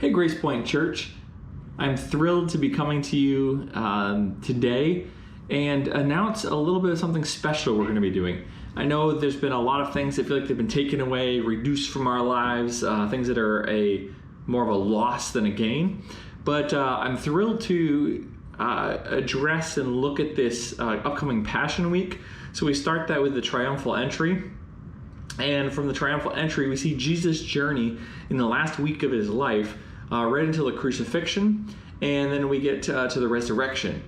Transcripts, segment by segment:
Hey, Grace Point Church. I'm thrilled to be coming to you today and announce a little bit of something special we're going to be doing. I know there's been a lot of things that feel like they've been taken away, reduced from our lives, things that are more of a loss than a gain. But I'm thrilled to address and look at this upcoming Passion Week. So we start that with the triumphal entry. And from the triumphal entry, we see Jesus' journey in the last week of his life, right until the crucifixion, and then we get to the resurrection.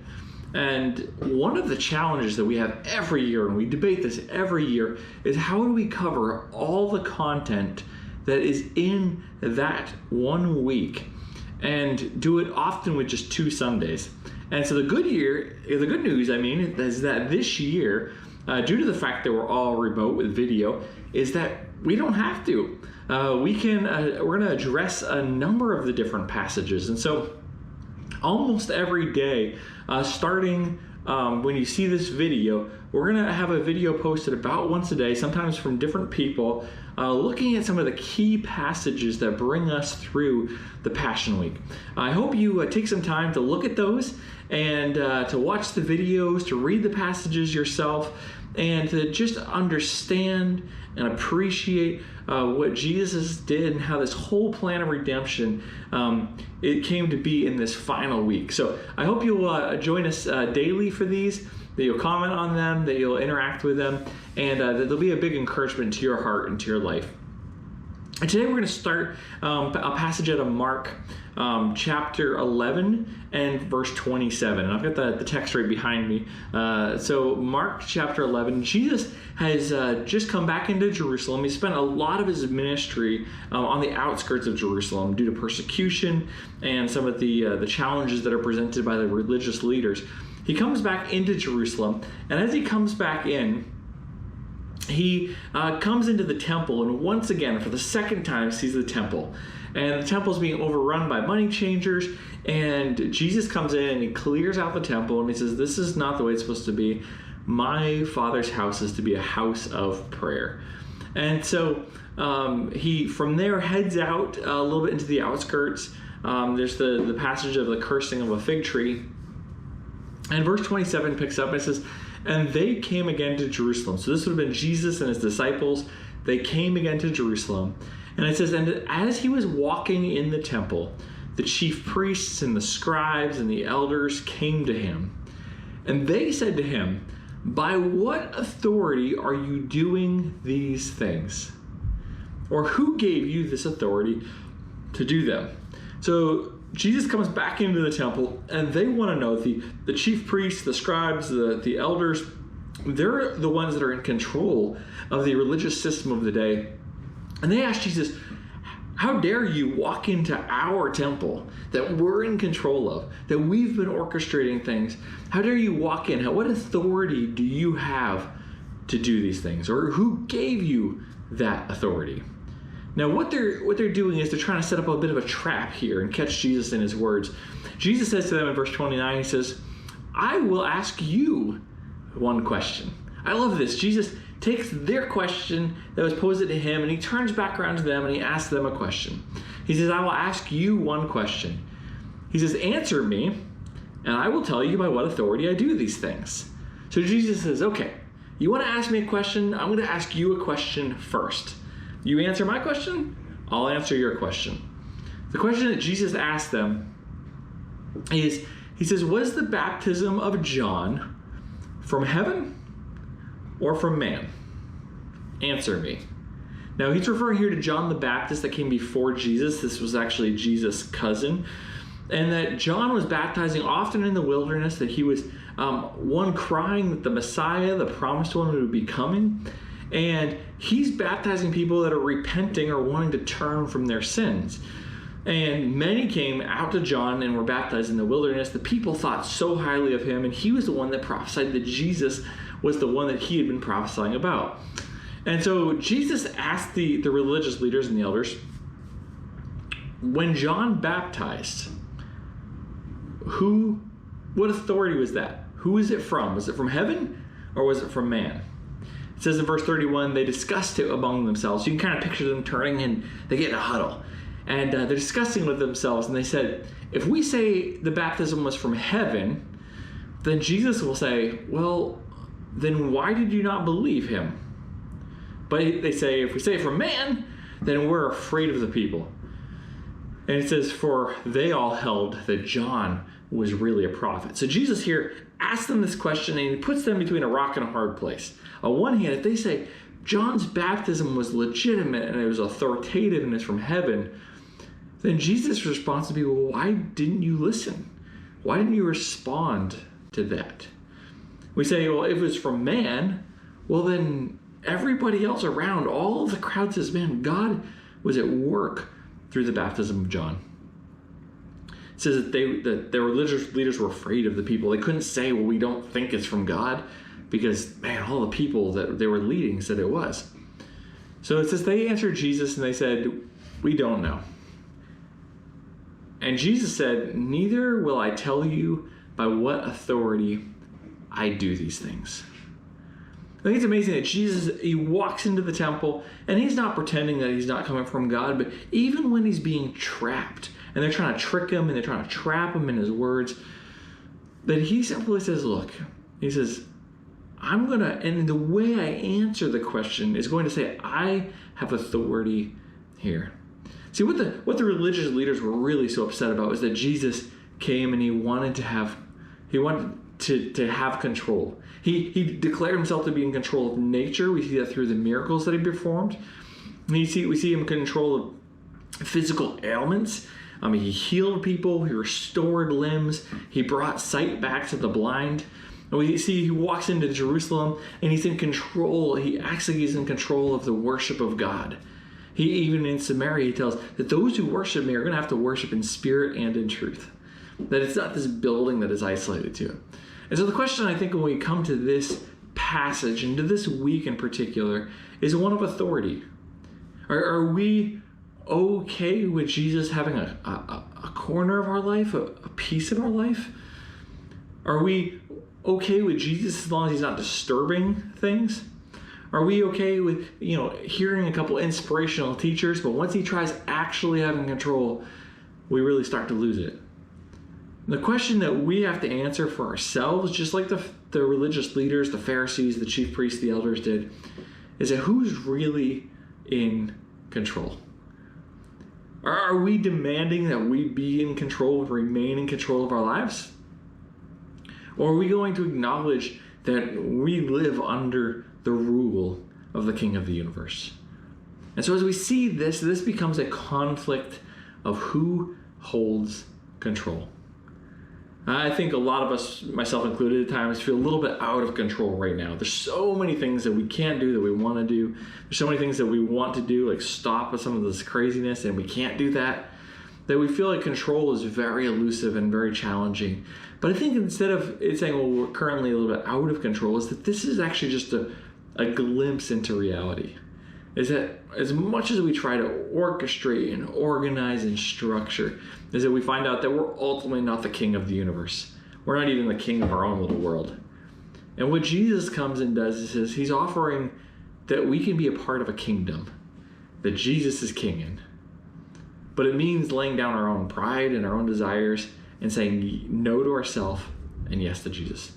And one of the challenges that we have every year, and we debate this every year, is how do we cover all the content that is in that 1 week and do it often with just 2 Sundays. And so the good news, is that this year, due to the fact that we're all remote with video, is that we don't have to. We're going to address a number of the different passages. And so almost every day, starting when you see this video, we're going to have a video posted about once a day, sometimes from different people, looking at some of the key passages that bring us through the Passion Week. I hope you take some time to look at those and to watch the videos, to read the passages yourself, and to just understand and appreciate what Jesus did and how this whole plan of redemption it came to be in this final week. So I hope you'll join us daily for these, that you'll comment on them, that you'll interact with them, and that they'll be a big encouragement to your heart and to your life. And today we're going to start a passage out of Mark chapter 11 and verse 27. And I've got the text right behind me. So Mark chapter 11, Jesus has just come back into Jerusalem. He spent a lot of his ministry on the outskirts of Jerusalem due to persecution and some of the challenges that are presented by the religious leaders. He comes back into Jerusalem, and as he comes back in, he comes into the temple, and once again, for the second time, sees the temple. And the temple is being overrun by money changers, and Jesus comes in and he clears out the temple, and he says, this is not the way it's supposed to be. My Father's house is to be a house of prayer. And so he, from there, heads out a little bit into the outskirts. There's the passage of the cursing of a fig tree. And verse 27 picks up and it says, and they came again to Jerusalem. So this would have been Jesus and his disciples. They came again to Jerusalem. And it says, and as he was walking in the temple, the chief priests and the scribes and the elders came to him. And they said to him, by what authority are you doing these things? Or who gave you this authority to do them? So Jesus comes back into the temple, and they want to know, the chief priests, the scribes, the elders, they're the ones that are in control of the religious system of the day. And they ask Jesus, how dare you walk into our temple that we're in control of, that we've been orchestrating things? How dare you walk in? What authority do you have to do these things? Or who gave you that authority? Now, what they're doing is they're trying to set up a bit of a trap here and catch Jesus in his words. Jesus says to them in verse 29, he says, I will ask you one question. I love this. Jesus takes their question that was posed to him, and he turns back around to them and he asks them a question. He says, I will ask you one question. He says, answer me, and I will tell you by what authority I do these things. So Jesus says, okay, you want to ask me a question? I'm going to ask you a question first. You answer my question, I'll answer your question. The question that Jesus asked them is, he says, was the baptism of John from heaven or from man? Answer me. Now, he's referring here to John the Baptist that came before Jesus. This was actually Jesus' cousin. And that John was baptizing often in the wilderness, that he was one crying that the Messiah, the promised one, would be coming. And he's baptizing people that are repenting or wanting to turn from their sins. And many came out to John and were baptized in the wilderness. The people thought so highly of him, and he was the one that prophesied that Jesus was the one that he had been prophesying about. And so Jesus asked the religious leaders and the elders, when John baptized, what authority was that? Who is it from? Was it from heaven or was it from man? It says in verse 31, they discussed it among themselves. You can kind of picture them turning and they get in a huddle. And they're discussing with themselves, and they said, if we say the baptism was from heaven, then Jesus will say, well, then why did you not believe him? But they say, if we say from man, then we're afraid of the people. And it says, for they all held that John was really a prophet. So Jesus here asks them this question, and he puts them between a rock and a hard place. On one hand, if they say John's baptism was legitimate and it was authoritative and it's from heaven, then Jesus' response would be, well, why didn't you listen? Why didn't you respond to that? We say, well, if it was from man, well, then everybody else around, all of the crowd says, man, God was at work through the baptism of John. It says that their religious leaders were afraid of the people. They couldn't say, well, we don't think it's from God, because, man, all the people that they were leading said it was. So it says they answered Jesus and they said, we don't know. And Jesus said, neither will I tell you by what authority I do these things. I think it's amazing that Jesus, he walks into the temple and he's not pretending that he's not coming from God, but even when he's being trapped and they're trying to trick him and they're trying to trap him in his words, that he simply says, look, he says, and the way I answer the question is going to say, I have authority here. See, what the religious leaders were really so upset about was that Jesus came and he wanted to have control. He declared himself to be in control of nature. We see that through the miracles that he performed. We see him in control of physical ailments. He healed people. He restored limbs. He brought sight back to the blind. And we see he walks into Jerusalem and he's in control. He acts like he's in control of the worship of God. Even in Samaria, he tells that those who worship me are going to have to worship in spirit and in truth. That it's not this building that is isolated to it. And so the question, I think, when we come to this passage and to this week in particular is one of authority. Are we okay with Jesus having a corner of our life, a piece of our life? Are we okay with Jesus as long as he's not disturbing things? Are we okay with, hearing a couple inspirational teachers, but once he tries actually having control, we really start to lose it? The question that we have to answer for ourselves, just like the religious leaders, the Pharisees, the chief priests, the elders did, is that who's really in control? Are we demanding that we be in control and remain in control of our lives? Or are we going to acknowledge that we live under the rule of the King of the universe? And so as we see this becomes a conflict of who holds control. I think a lot of us, myself included at times, feel a little bit out of control right now. There's so many things that we can't do that we want to do. There's so many things that we want to do, like stop with some of this craziness, and we can't do that we feel like control is very elusive and very challenging. But I think instead of it saying, well, we're currently a little bit out of control, is that this is actually just a glimpse into reality. Is that as much as we try to orchestrate and organize and structure, is that we find out that we're ultimately not the king of the universe. We're not even the king of our own little world. And what Jesus comes and does is he's offering that we can be a part of a kingdom that Jesus is king in. But it means laying down our own pride and our own desires and saying no to ourselves and yes to Jesus.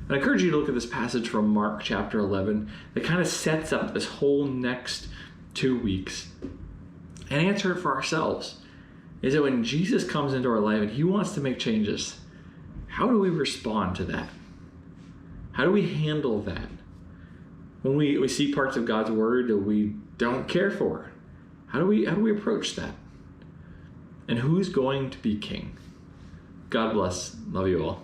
And I encourage you to look at this passage from Mark chapter 11 that kind of sets up this whole next 2 weeks and answer it for ourselves. Is that when Jesus comes into our life and he wants to make changes, how do we respond to that? How do we handle that? When we see parts of God's word that we don't care for, how do we approach that? And who's going to be king? God bless. Love you all.